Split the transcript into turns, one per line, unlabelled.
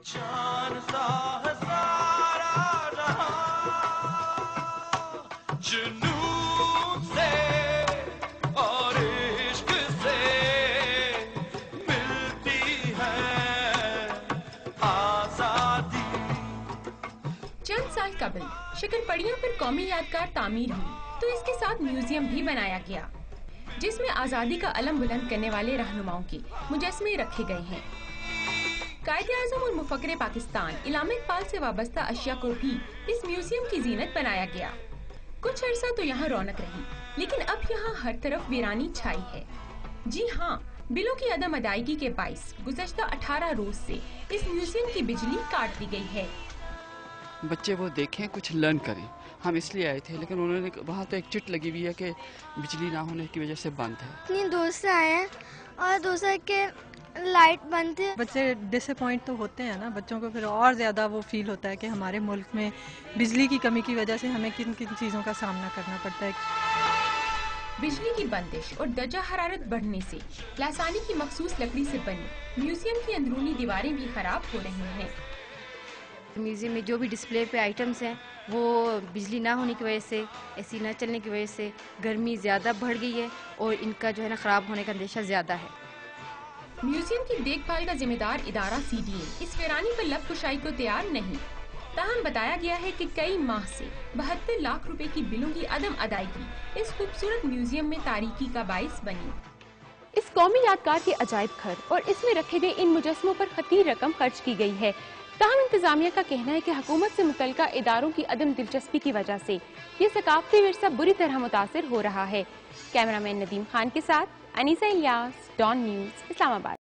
جان سا ہے سارا جہاں، جنون سے اور عشق سے ملتی ہے آزادی۔
چند سال قبل شکرپڑیوں پر قومی یادگار تعمیر ہوئی تو اس کے ساتھ میوزیم بھی بنایا گیا جس میں آزادی کا علم بلند کرنے والے رہنماؤں کے مجسمے رکھے گئے ہیں۔ قائد اعظم اور مفکر پاکستان علامہ اقبال سے وابستہ اشیاء کو بھی اس میوزیم کی زینت بنایا گیا۔ کچھ عرصہ تو یہاں رونق رہی لیکن اب یہاں ہر طرف ویرانی چھائی ہے۔ جی ہاں، بلوں کی عدم ادائیگی کے باعث گزشتہ 18 روز سے اس میوزیم کی بجلی کاٹ دی گئی ہے۔
بچے وہ دیکھیں، کچھ لرن کریں، ہم اس لیے آئے تھے لیکن انہوں نے وہاں تو ایک چٹ لگی ہوئی ہے کہ بجلی نہ ہونے کی وجہ سے بند ہے۔
اتنی دور سے آئے ہیں اور دوسرے کے لائٹ بند تھی۔
بچے ڈس اپوائنٹ تو ہوتے ہیں نا، بچوں کو پھر اور زیادہ وہ فیل ہوتا ہے کہ ہمارے ملک میں بجلی کی کمی کی وجہ سے ہمیں کن کن چیزوں کا سامنا کرنا پڑتا ہے۔
بجلی کی بندش اور درجہ حرارت بڑھنے سے لاسانی کی مخصوص لکڑی سے بنی میوزیم کی اندرونی دیواریں بھی خراب ہو رہی ہیں۔
میوزیم میں جو بھی ڈسپلے پہ آئٹمس ہیں وہ بجلی نہ ہونے کی وجہ سے، اے سی نہ چلنے کی وجہ سے گرمی زیادہ بڑھ گئی ہے اور ان کا جو ہے نا خراب ہونے کا اندیشہ زیادہ ہے۔
میوزیم کی دیکھ بھال کا ذمہ دار ادارہ سی ڈی اے اس ویرانی پر لب کشائی کو تیار نہیں، تاہم بتایا گیا ہے کہ کئی ماہ سے 72 لاکھ روپے کی بلوں کی عدم ادائیگی اس خوبصورت میوزیم میں تاریکی کا باعث بنی۔
اس قومی یادگار کے عجائب گھر اور اس میں رکھے گئے ان مجسموں پر خطیر رقم خرچ کی گئی ہے، تاہم انتظامیہ کا کہنا ہے کہ حکومت سے متعلقہ اداروں کی عدم دلچسپی کی وجہ سے یہ ثقافتی ورثہ بری طرح متاثر ہو رہا ہے۔ کیمرہ مین ندیم خان کے ساتھ انیسہ الیاس، ڈان نیوز، اسلام آباد۔